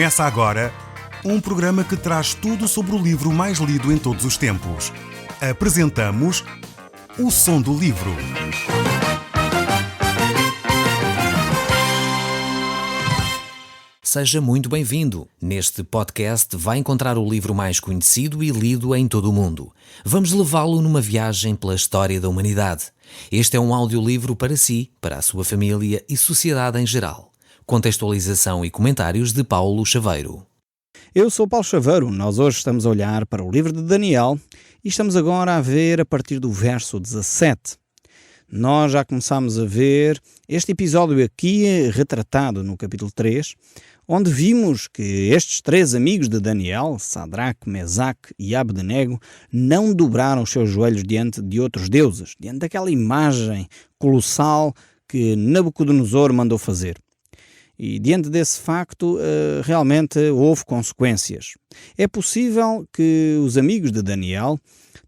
Começa agora um programa que traz tudo sobre o livro mais lido em todos os tempos. Apresentamos O Som do Livro. Seja muito bem-vindo. Neste podcast vai encontrar o livro mais conhecido e lido em todo o mundo. Vamos levá-lo numa viagem pela história da humanidade. Este é um audiolivro para si, para a sua família e sociedade em geral. Contextualização e comentários de Paulo Chaveiro. Eu sou Paulo Chaveiro. Nós hoje estamos a olhar para o livro de Daniel e estamos agora a ver a partir do verso 17. Nós já começámos a ver este episódio aqui retratado no capítulo 3, onde vimos que estes três amigos de Daniel, Sadraque, Mesaque e Abdenego, não dobraram os seus joelhos diante de outros deuses, diante daquela imagem colossal que Nabucodonosor mandou fazer. E diante desse facto, realmente houve consequências. É possível que os amigos de Daniel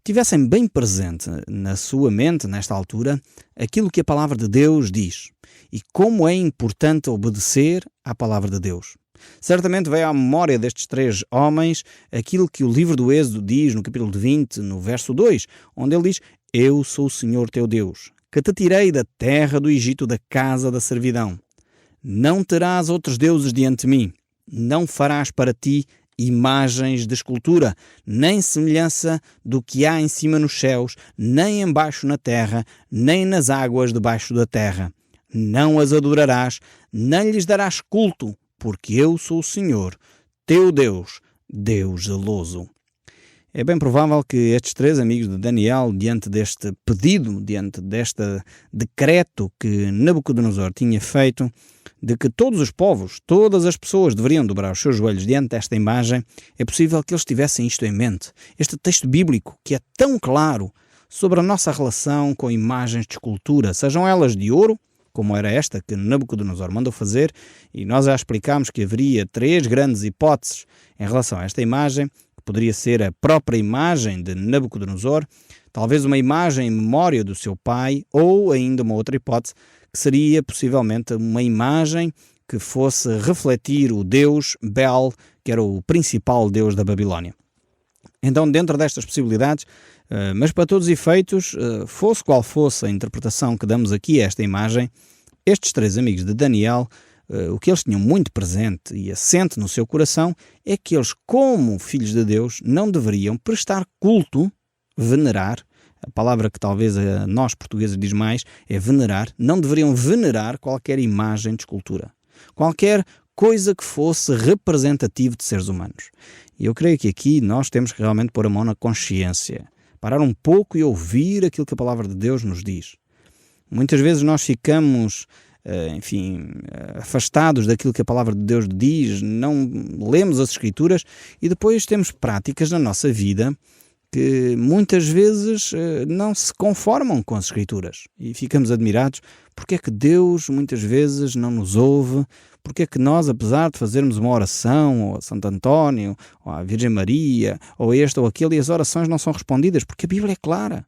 tivessem bem presente na sua mente, nesta altura, aquilo que a palavra de Deus diz e como é importante obedecer à palavra de Deus. Certamente veio à memória destes três homens aquilo que o livro do Êxodo diz no capítulo 20, no verso 2, onde ele diz: Eu sou o Senhor teu Deus, que te tirei da terra do Egito, da casa da servidão. Não terás outros deuses diante de mim, não farás para ti imagens de escultura, nem semelhança do que há em cima nos céus, nem embaixo na terra, nem nas águas debaixo da terra. Não as adorarás, nem lhes darás culto, porque eu sou o Senhor, teu Deus, Deus zeloso. É bem provável que estes três amigos de Daniel, diante deste pedido, diante deste decreto que Nabucodonosor tinha feito, de que todos os povos, todas as pessoas deveriam dobrar os seus joelhos diante desta imagem, é possível que eles tivessem isto em mente. Este texto bíblico, que é tão claro sobre a nossa relação com imagens de escultura, sejam elas de ouro, como era esta que Nabucodonosor mandou fazer, e nós já explicámos que haveria três grandes hipóteses em relação a esta imagem, que poderia ser a própria imagem de Nabucodonosor, talvez uma imagem em memória do seu pai, ou ainda uma outra hipótese, que seria possivelmente uma imagem que fosse refletir o deus Bel, que era o principal deus da Babilónia. Então, dentro destas possibilidades, mas para todos os efeitos, fosse qual fosse a interpretação que damos aqui a esta imagem, estes três amigos de Daniel, o que eles tinham muito presente e assente no seu coração é que eles, como filhos de Deus, não deveriam prestar culto, venerar. A palavra que talvez a nós portugueses diz mais é venerar. Não deveriam venerar qualquer imagem de escultura. Qualquer coisa que fosse representativa de seres humanos. E eu creio que aqui nós temos que realmente pôr a mão na consciência. Parar um pouco e ouvir aquilo que a palavra de Deus nos diz. Muitas vezes nós ficamos, afastados daquilo que a palavra de Deus diz, não lemos as Escrituras e depois temos práticas na nossa vida que muitas vezes não se conformam com as Escrituras e ficamos admirados porque é que Deus muitas vezes não nos ouve, porque é que nós, apesar de fazermos uma oração ou a Santo António, ou à Virgem Maria, ou este ou aquele, e as orações não são respondidas, porque a Bíblia é clara.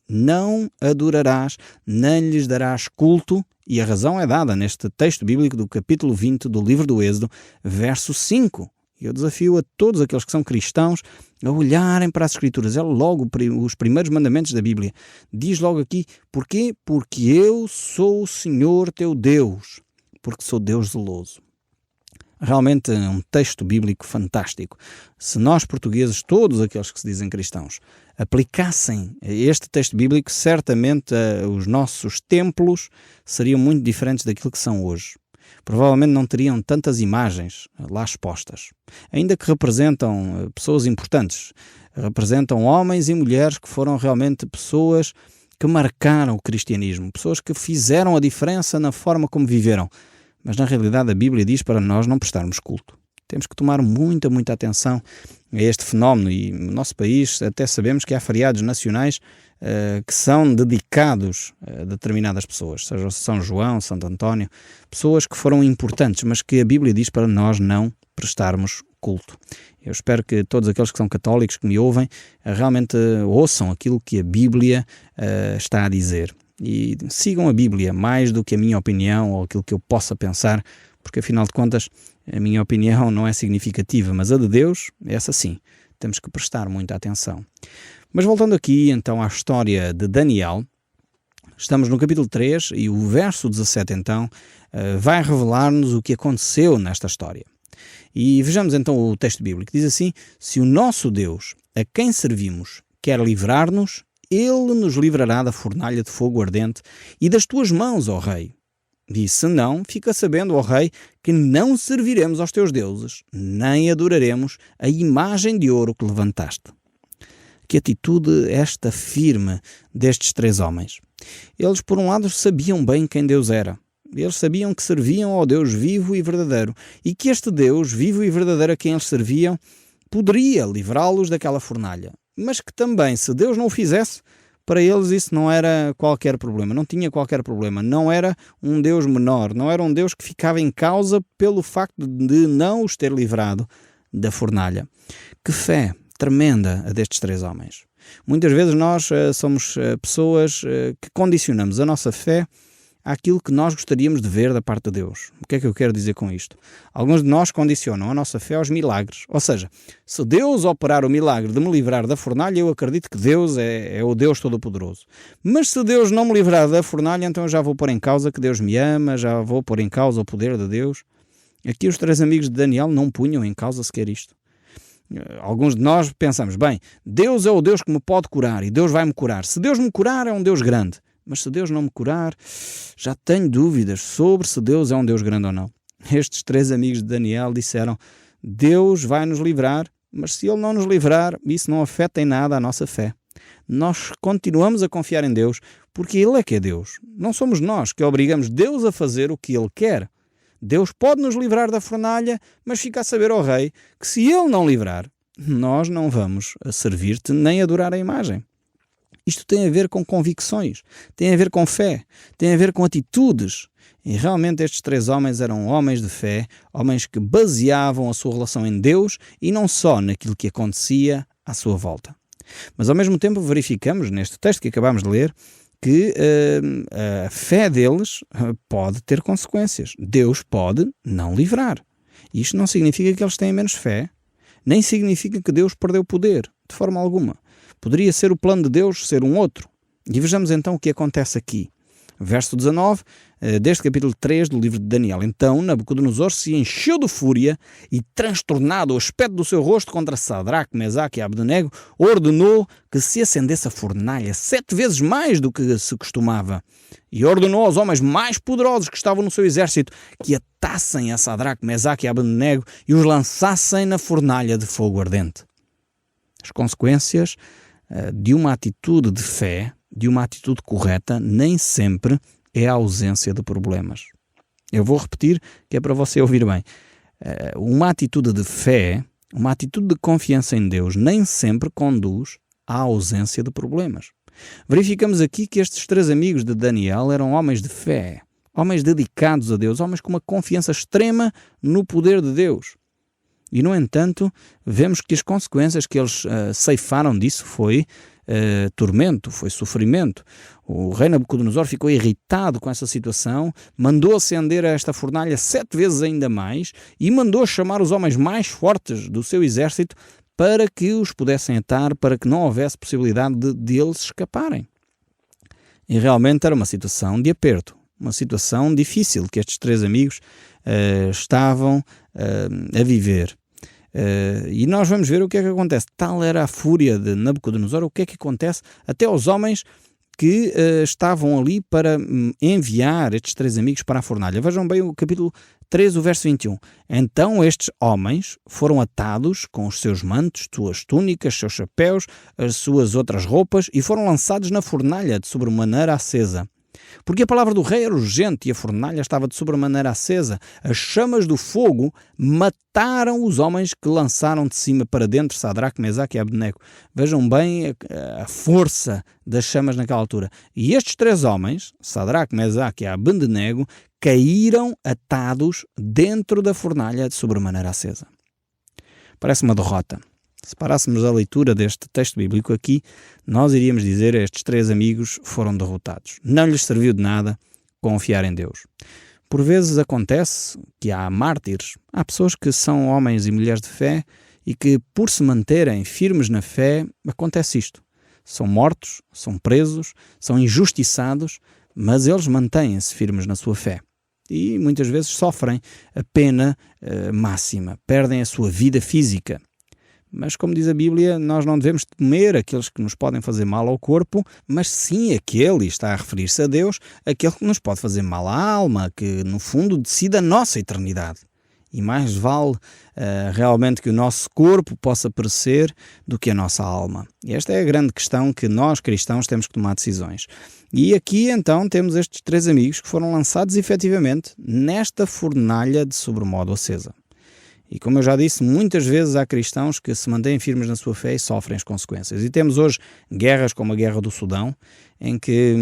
Não adorarás, nem lhes darás culto, e a razão é dada neste texto bíblico do capítulo 20 do livro do Êxodo, verso 5. Eu desafio a todos aqueles que são cristãos a olharem para as Escrituras. É logo os primeiros mandamentos da Bíblia. Diz logo aqui, porquê? Porque eu sou o Senhor teu Deus, porque sou Deus zeloso. Realmente é um texto bíblico fantástico. Se nós portugueses, todos aqueles que se dizem cristãos, aplicassem este texto bíblico, certamente os nossos templos seriam muito diferentes daquilo que são hoje. Provavelmente não teriam tantas imagens lá expostas, ainda que representam pessoas importantes, representam homens e mulheres que foram realmente pessoas que marcaram o cristianismo, pessoas que fizeram a diferença na forma como viveram. Mas na realidade a Bíblia diz para nós não prestarmos culto. Temos que tomar muita atenção a este fenómeno e no nosso país até sabemos que há feriados nacionais que são dedicados a determinadas pessoas, seja São João, Santo António, pessoas que foram importantes, mas que a Bíblia diz para nós não prestarmos culto. Eu espero que todos aqueles que são católicos que me ouvem realmente ouçam aquilo que a Bíblia está a dizer e sigam a Bíblia mais do que a minha opinião ou aquilo que eu possa pensar, porque afinal de contas a minha opinião não é significativa, mas a de Deus, essa sim, temos que prestar muita atenção. Mas voltando aqui então à história de Daniel, estamos no capítulo 3 e o verso 17 então vai revelar-nos o que aconteceu nesta história. E vejamos então o texto bíblico, diz assim: se o nosso Deus, a quem servimos, quer livrar-nos, Ele nos livrará da fornalha de fogo ardente e das tuas mãos, ó Rei. E se não, fica sabendo, ó Rei, que não serviremos aos teus deuses, nem adoraremos a imagem de ouro que levantaste. Que atitude esta firme destes 3 homens. Eles, por um lado, sabiam bem quem Deus era. Eles sabiam que serviam ao Deus vivo e verdadeiro e que este Deus vivo e verdadeiro a quem eles serviam poderia livrá-los daquela fornalha. Mas que também, se Deus não o fizesse, para eles isso não era qualquer problema, não tinha qualquer problema. Não era um Deus menor, não era um Deus que ficava em causa pelo facto de não os ter livrado da fornalha. Que fé tremenda a destes 3 homens. Muitas vezes nós somos pessoas que condicionamos a nossa fé àquilo que nós gostaríamos de ver da parte de Deus. O que é que eu quero dizer com isto? Alguns de nós condicionam a nossa fé aos milagres. Ou seja, se Deus operar o milagre de me livrar da fornalha, eu acredito que Deus é o Deus Todo-Poderoso. Mas se Deus não me livrar da fornalha, então eu já vou pôr em causa que Deus me ama, já vou pôr em causa o poder de Deus. Aqui os 3 amigos de Daniel não punham em causa sequer isto. Alguns de nós pensamos, bem, Deus é o Deus que me pode curar e Deus vai me curar. Se Deus me curar, é um Deus grande. Mas se Deus não me curar, já tenho dúvidas sobre se Deus é um Deus grande ou não. Estes 3 amigos de Daniel disseram: Deus vai nos livrar, mas se Ele não nos livrar, isso não afeta em nada a nossa fé. Nós continuamos a confiar em Deus, porque Ele é que é Deus. Não somos nós que obrigamos Deus a fazer o que Ele quer. Deus pode nos livrar da fornalha, mas fica a saber ao Rei que se Ele não livrar, nós não vamos servir-te nem adorar a imagem. Isto tem a ver com convicções, tem a ver com fé, tem a ver com atitudes. E realmente estes 3 homens eram homens de fé, homens que baseavam a sua relação em Deus e não só naquilo que acontecia à sua volta. Mas ao mesmo tempo verificamos neste texto que acabamos de ler que a fé deles pode ter consequências. Deus pode não livrar. Isto não significa que eles têm menos fé, nem significa que Deus perdeu poder, de forma alguma. Poderia ser o plano de Deus ser um outro. E vejamos então o que acontece aqui. Verso 19, deste capítulo 3 do livro de Daniel. Então Nabucodonosor se encheu de fúria e, transtornado o aspecto do seu rosto contra Sadraque, Mesaque e Abdenego, ordenou que se acendesse a fornalha 7 vezes mais do que se costumava. E ordenou aos homens mais poderosos que estavam no seu exército que atassem a Sadraque, Mesaque e Abdenego e os lançassem na fornalha de fogo ardente. As consequências de uma atitude de fé, de uma atitude correta, nem sempre é a ausência de problemas. Eu vou repetir que é para você ouvir bem. Uma atitude de fé, uma atitude de confiança em Deus, nem sempre conduz à ausência de problemas. Verificamos aqui que estes 3 amigos de Daniel eram homens de fé, homens dedicados a Deus, homens com uma confiança extrema no poder de Deus. E, no entanto, vemos que as consequências que eles ceifaram disso foi tormento, foi sofrimento. O rei Nabucodonosor ficou irritado com essa situação, mandou acender esta fornalha 7 vezes ainda mais e mandou chamar os homens mais fortes do seu exército para que os pudessem atar, para que não houvesse possibilidade de eles escaparem. E realmente era uma situação de aperto, uma situação difícil que estes 3 amigos estavam a viver. E nós vamos ver o que é que acontece. Tal era a fúria de Nabucodonosor, o que é que acontece até aos homens que estavam ali para enviar estes 3 amigos para a fornalha. Vejam bem o capítulo 3, o verso 21. Então estes homens foram atados com os seus mantos, suas túnicas, seus chapéus, as suas outras roupas e foram lançados na fornalha de sobremaneira acesa. Porque a palavra do rei era urgente e a fornalha estava de sobremaneira acesa. As chamas do fogo mataram os homens que lançaram de cima para dentro Sadraque, Mesaque e Abdenego. Vejam bem a força das chamas naquela altura. E estes 3 homens, Sadraque, Mesaque e Abdenego, caíram atados dentro da fornalha de sobremaneira acesa. Parece uma derrota. Se parássemos a leitura deste texto bíblico aqui, nós iríamos dizer que estes 3 amigos foram derrotados. Não lhes serviu de nada confiar em Deus. Por vezes acontece que há mártires, há pessoas que são homens e mulheres de fé e que, por se manterem firmes na fé, acontece isto. São mortos, são presos, são injustiçados, mas eles mantêm-se firmes na sua fé. E muitas vezes sofrem a pena máxima, perdem a sua vida física. Mas, como diz a Bíblia, nós não devemos temer aqueles que nos podem fazer mal ao corpo, mas sim aquele, e está a referir-se a Deus, aquele que nos pode fazer mal à alma, que no fundo decide a nossa eternidade. E mais vale realmente que o nosso corpo possa perecer do que a nossa alma. E esta é a grande questão que nós, cristãos, temos que tomar decisões. E aqui, então, temos estes 3 amigos que foram lançados, efetivamente, nesta fornalha de sobremodo acesa. E como eu já disse, muitas vezes há cristãos que se mantêm firmes na sua fé e sofrem as consequências. E temos hoje guerras como a guerra do Sudão, em que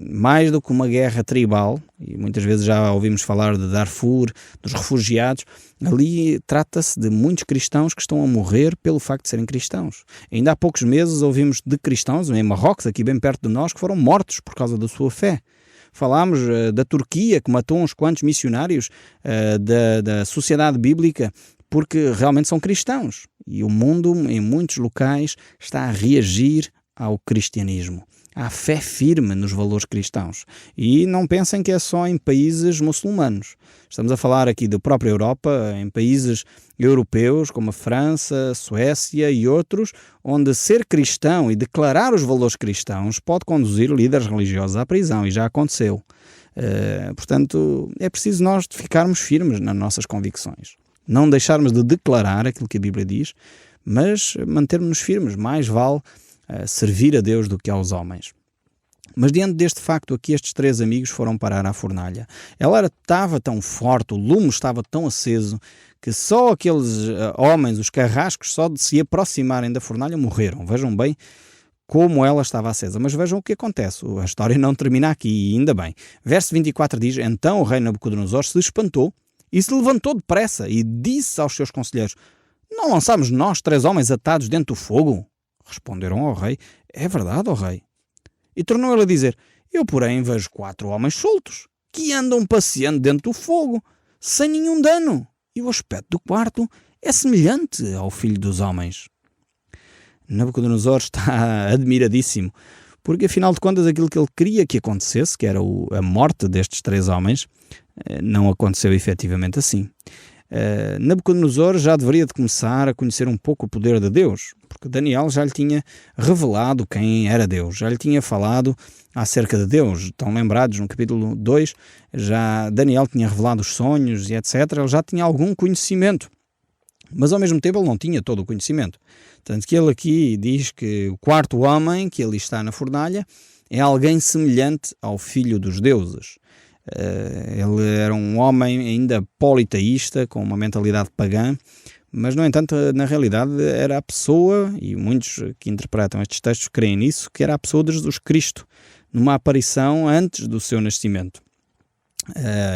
mais do que uma guerra tribal, e muitas vezes já ouvimos falar de Darfur, dos refugiados, ali trata-se de muitos cristãos que estão a morrer pelo facto de serem cristãos. Ainda há poucos meses ouvimos de cristãos, em Marrocos, aqui bem perto de nós, que foram mortos por causa da sua fé. Falámos da Turquia, que matou uns quantos missionários da sociedade bíblica, porque realmente são cristãos. E o mundo, em muitos locais, está a reagir ao cristianismo. Há fé firme nos valores cristãos. E não pensem que é só em países muçulmanos. Estamos a falar aqui da própria Europa, em países europeus como a França, a Suécia e outros, onde ser cristão e declarar os valores cristãos pode conduzir líderes religiosos à prisão, e já aconteceu. Portanto, é preciso nós ficarmos firmes nas nossas convicções. Não deixarmos de declarar aquilo que a Bíblia diz, mas mantermos-nos firmes. Mais vale servir a Deus do que aos homens. Mas diante deste facto aqui, estes 3 amigos foram parar à fornalha. Ela estava tão forte, o lume estava tão aceso, que só aqueles homens, os carrascos, só de se aproximarem da fornalha morreram. Vejam bem como ela estava acesa. Mas vejam o que acontece. A história não termina aqui, e ainda bem. Verso 24 diz: Então o rei Nabucodonosor se espantou e se levantou depressa e disse aos seus conselheiros: Não lançámos nós 3 homens atados dentro do fogo? Responderam ao rei: É verdade, ó rei. E tornou ele a dizer: Eu, porém, vejo 4 homens soltos, que andam passeando dentro do fogo, sem nenhum dano, e o aspecto do quarto é semelhante ao filho dos homens. Nabucodonosor está admiradíssimo, porque afinal de contas aquilo que ele queria que acontecesse, que era a morte destes 3 homens, não aconteceu efetivamente assim. Nabucodonosor já deveria de começar a conhecer um pouco o poder de Deus, porque Daniel já lhe tinha revelado quem era Deus, já lhe tinha falado acerca de Deus. Estão lembrados, no capítulo 2, já Daniel tinha revelado os sonhos e etc. Ele já tinha algum conhecimento, mas ao mesmo tempo ele não tinha todo o conhecimento. Tanto que ele aqui diz que o 4º homem que ali está na fornalha é alguém semelhante ao filho dos deuses. Ele era um homem ainda politeísta, com uma mentalidade pagã, mas no entanto na realidade era a pessoa, e muitos que interpretam estes textos creem nisso, que era a pessoa de Jesus Cristo, numa aparição antes do seu nascimento.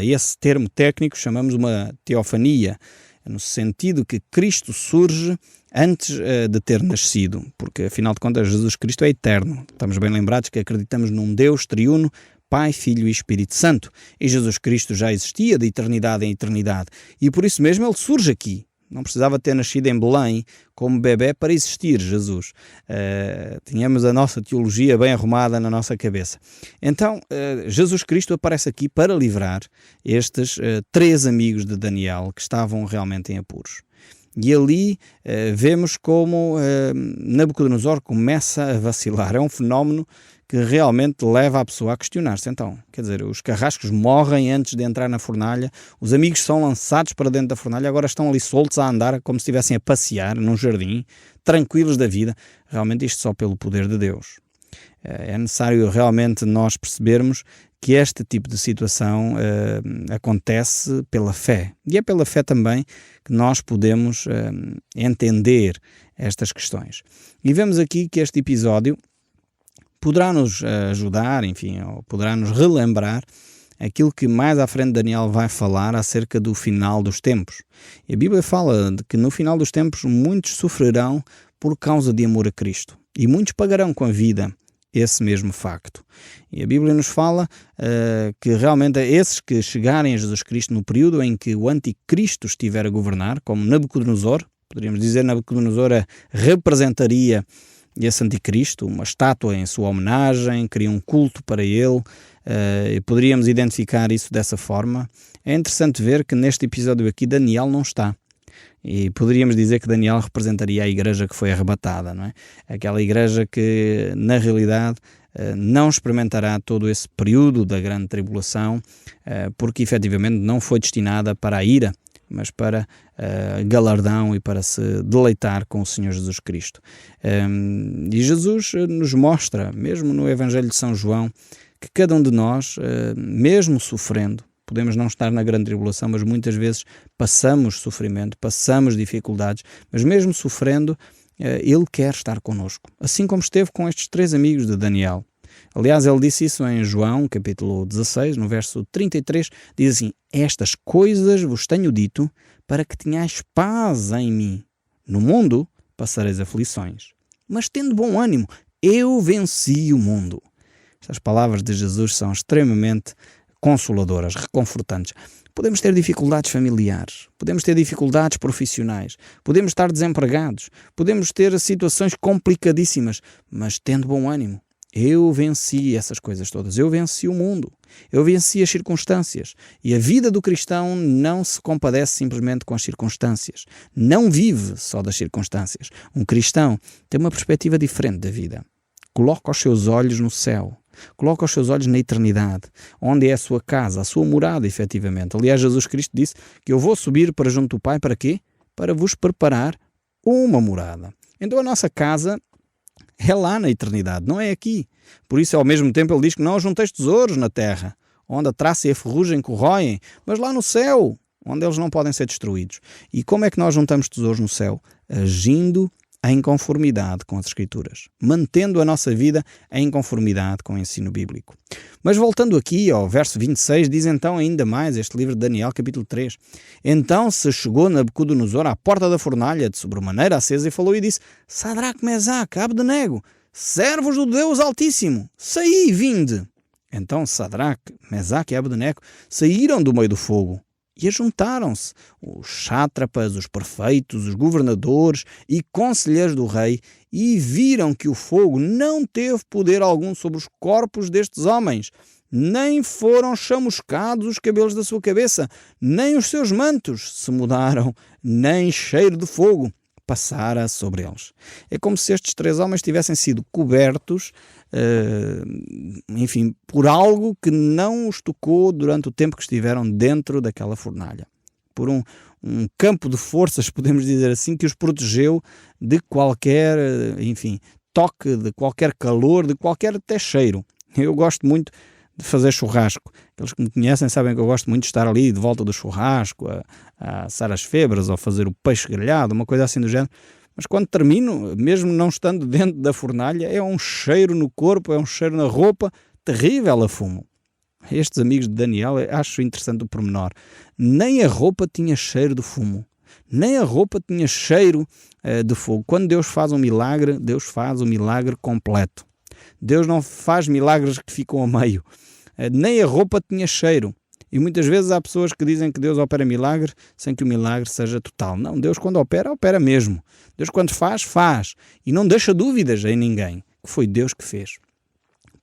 Esse termo técnico chamamos uma teofania, no sentido que Cristo surge antes de ter nascido, porque afinal de contas Jesus Cristo é eterno. Estamos bem lembrados que acreditamos num Deus triuno, Pai, Filho e Espírito Santo, e Jesus Cristo já existia de eternidade em eternidade, e por isso mesmo ele surge aqui. Não precisava ter nascido em Belém como bebé para existir Jesus. Tínhamos a nossa teologia bem arrumada na nossa cabeça. Então, Jesus Cristo aparece aqui para livrar estes 3 amigos de Daniel que estavam realmente em apuros. E ali vemos como Nabucodonosor começa a vacilar. É um fenómeno que realmente leva a pessoa a questionar-se. Então, quer dizer, os carrascos morrem antes de entrar na fornalha, os amigos são lançados para dentro da fornalha, agora estão ali soltos a andar como se estivessem a passear num jardim, tranquilos da vida. Realmente isto só pelo poder de Deus. É necessário realmente nós percebermos que este tipo de situação acontece pela fé. E é pela fé também que nós podemos entender estas questões. E vemos aqui que este episódio poderá nos ajudar, enfim, ou poderá nos relembrar aquilo que mais à frente Daniel vai falar acerca do final dos tempos. E a Bíblia fala de que no final dos tempos muitos sofrerão por causa de amor a Cristo. E muitos pagarão com a vida. esse mesmo facto. E a Bíblia nos fala que realmente esses que chegarem a Jesus Cristo no período em que o anticristo estiver a governar, como Nabucodonosor, poderíamos dizer Nabucodonosor representaria esse anticristo, uma estátua em sua homenagem, cria um culto para ele, poderíamos identificar isso dessa forma. É interessante ver que neste episódio aqui Daniel não está. E poderíamos dizer que Daniel representaria a igreja que foi arrebatada, não é? Aquela igreja que, na realidade, não experimentará todo esse período da grande tribulação, porque efetivamente não foi destinada para a ira, mas para galardão e para se deleitar com o Senhor Jesus Cristo. E Jesus nos mostra, mesmo no Evangelho de São João, que cada um de nós, mesmo sofrendo, podemos não estar na grande tribulação, mas muitas vezes passamos sofrimento, passamos dificuldades, mas mesmo sofrendo, Ele quer estar connosco. Assim como esteve com estes 3 amigos de Daniel. Aliás, ele disse isso em João, capítulo 16, no verso 33, diz assim: estas coisas vos tenho dito para que tenhais paz em mim. No mundo passareis aflições, mas tendo bom ânimo, eu venci o mundo. Estas palavras de Jesus são extremamente consoladoras, reconfortantes. Podemos ter dificuldades familiares, podemos ter dificuldades profissionais, podemos estar desempregados, podemos ter situações complicadíssimas, mas tendo bom ânimo. Eu venci essas coisas todas, eu venci o mundo, eu venci as circunstâncias. E a vida do cristão não se compadece simplesmente com as circunstâncias, não vive só das circunstâncias. Um cristão tem uma perspectiva diferente da vida. Coloca os seus olhos no céu, coloca os seus olhos na eternidade, onde é a sua casa, a sua morada, efetivamente. Aliás, Jesus Cristo disse que eu vou subir para junto do Pai, para quê? Para vos preparar uma morada. Então a nossa casa é lá na eternidade, não é aqui. Por isso, ao mesmo tempo, ele diz que não ajunteis tesouros na terra, onde a traça e a ferrugem corroem, mas lá no céu, onde eles não podem ser destruídos. E como é que nós juntamos tesouros no céu? Agindo em conformidade com as Escrituras, mantendo a nossa vida em conformidade com o ensino bíblico. Mas voltando aqui ao verso 26, diz então ainda mais este livro de Daniel, capítulo 3. Então se chegou Nabucodonosor à porta da fornalha, de sobremaneira acesa, e falou e disse: Sadraque, Mesaque, Abdenego, servos do Deus Altíssimo, saí, vinde. Então Sadraque, Mesaque e Abdenego saíram do meio do fogo. E ajuntaram-se os sátrapas, os prefeitos, os governadores e conselheiros do rei, e viram que o fogo não teve poder algum sobre os corpos destes homens, nem foram chamuscados os cabelos da sua cabeça, nem os seus mantos se mudaram, nem cheiro de fogo passara sobre eles. É como se estes 3 homens tivessem sido cobertos, por algo que não os tocou durante o tempo que estiveram dentro daquela fornalha. Por um campo de forças, podemos dizer assim, que os protegeu de qualquer, toque, de qualquer calor, de qualquer até cheiro. Eu gosto muito de fazer churrasco. Aqueles que me conhecem sabem que eu gosto muito de estar ali de volta do churrasco, a assar as febras ou fazer o peixe grelhado, uma coisa assim do género. Mas quando termino, mesmo não estando dentro da fornalha, é um cheiro no corpo, é um cheiro na roupa, terrível a fumo. Estes amigos de Daniel, acho interessante o pormenor. Nem a roupa tinha cheiro de fumo, nem a roupa tinha cheiro de fogo. Quando Deus faz um milagre, Deus faz o milagre completo. Deus não faz milagres que ficam a meio. Nem a roupa tinha cheiro. E muitas vezes há pessoas que dizem que Deus opera milagre sem que o milagre seja total. Não, Deus quando opera, opera mesmo. Deus quando faz, faz. E não deixa dúvidas em ninguém, que foi Deus que fez.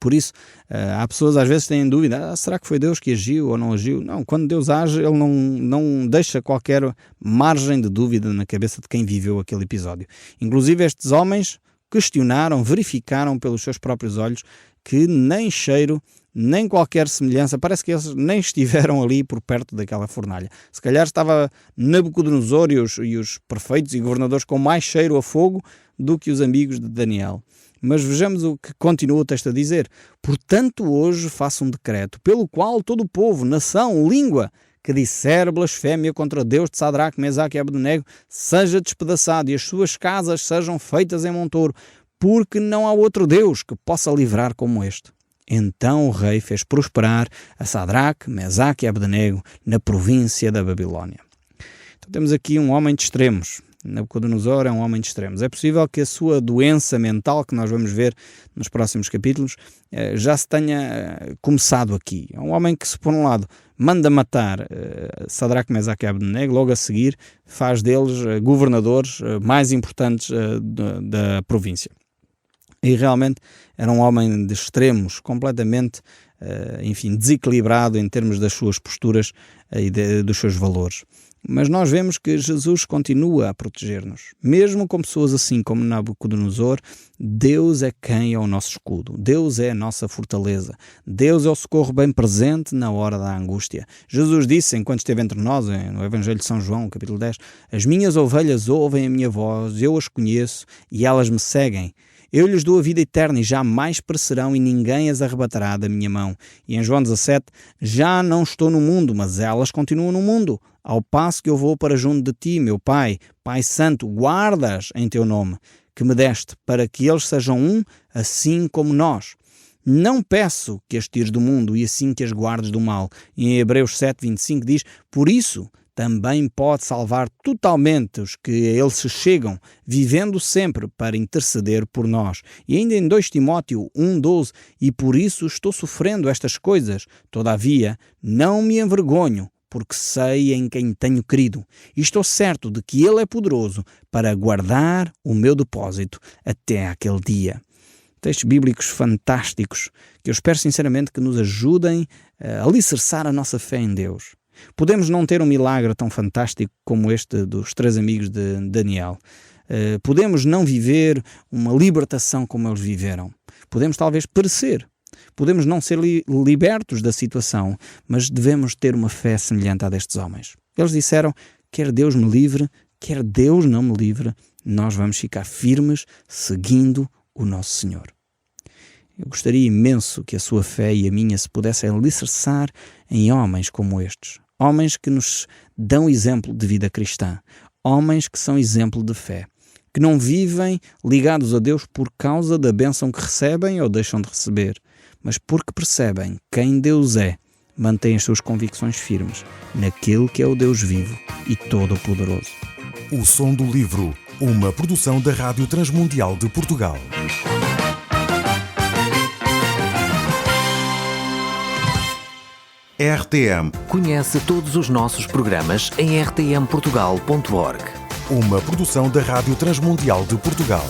Por isso, há pessoas às vezes que têm dúvida, será que foi Deus que agiu ou não agiu? Não, quando Deus age, Ele não deixa qualquer margem de dúvida na cabeça de quem viveu aquele episódio. Inclusive estes homens questionaram, verificaram pelos seus próprios olhos que nem cheiro, nem qualquer semelhança, parece que eles nem estiveram ali por perto daquela fornalha. Se calhar estava Nabucodonosor e os prefeitos e governadores com mais cheiro a fogo do que os amigos de Daniel. Mas vejamos o que continua o texto a dizer. Portanto, hoje faço um decreto, pelo qual todo o povo, nação, língua, que disser blasfémia contra Deus de Sadraque, Mesaque e Abdenego, seja despedaçado e as suas casas sejam feitas em montouro, porque não há outro Deus que possa livrar como este. Então o rei fez prosperar a Sadraque, Mesaque e Abdenego na província da Babilónia. Então temos aqui um homem de extremos. Nabucodonosor é um homem de extremos. É possível que a sua doença mental, que nós vamos ver nos próximos capítulos, já se tenha começado aqui. É um homem que, se por um lado manda matar Sadraque, Mesaque e Abednego, logo a seguir faz deles governadores mais importantes da província. E realmente era um homem de extremos, completamente, desequilibrado em termos das suas posturas e dos seus valores. Mas nós vemos que Jesus continua a proteger-nos. Mesmo com pessoas assim como Nabucodonosor, Deus é quem é o nosso escudo. Deus é a nossa fortaleza. Deus é o socorro bem presente na hora da angústia. Jesus disse, enquanto esteve entre nós, no Evangelho de São João, capítulo 10, as minhas ovelhas ouvem a minha voz, eu as conheço e elas me seguem. Eu lhes dou a vida eterna e jamais perecerão e ninguém as arrebatará da minha mão. E em João 17, já não estou no mundo, mas elas continuam no mundo. Ao passo que eu vou para junto de ti, meu Pai, Pai Santo, guardas em teu nome, que me deste, para que eles sejam um, assim como nós. Não peço que as tires do mundo e assim que as guardes do mal. E em Hebreus 7:25 diz, por isso também pode salvar totalmente os que a ele se chegam, vivendo sempre para interceder por nós. E ainda em 2 Timóteo 1:12, e por isso estou sofrendo estas coisas, todavia não me envergonho, porque sei em quem tenho crido, e estou certo de que ele é poderoso para guardar o meu depósito até aquele dia. Textos bíblicos fantásticos, que eu espero sinceramente que nos ajudem a alicerçar a nossa fé em Deus. Podemos não ter um milagre tão fantástico como este dos 3 amigos de Daniel. Podemos não viver uma libertação como eles viveram. Podemos talvez perecer. Podemos não ser libertos da situação, mas devemos ter uma fé semelhante à destes homens. Eles disseram, quer Deus me livre, quer Deus não me livre, nós vamos ficar firmes seguindo o nosso Senhor. Eu gostaria imenso que a sua fé e a minha se pudessem alicerçar em homens como estes. Homens que nos dão exemplo de vida cristã. Homens que são exemplo de fé. Que não vivem ligados a Deus por causa da bênção que recebem ou deixam de receber, mas porque percebem quem Deus é, mantêm as suas convicções firmes naquele que é o Deus vivo e todo-poderoso. O Som do Livro, uma produção da Rádio Transmundial de Portugal. RTM. Conhece todos os nossos programas em rtmportugal.org. Uma produção da Rádio Transmundial de Portugal.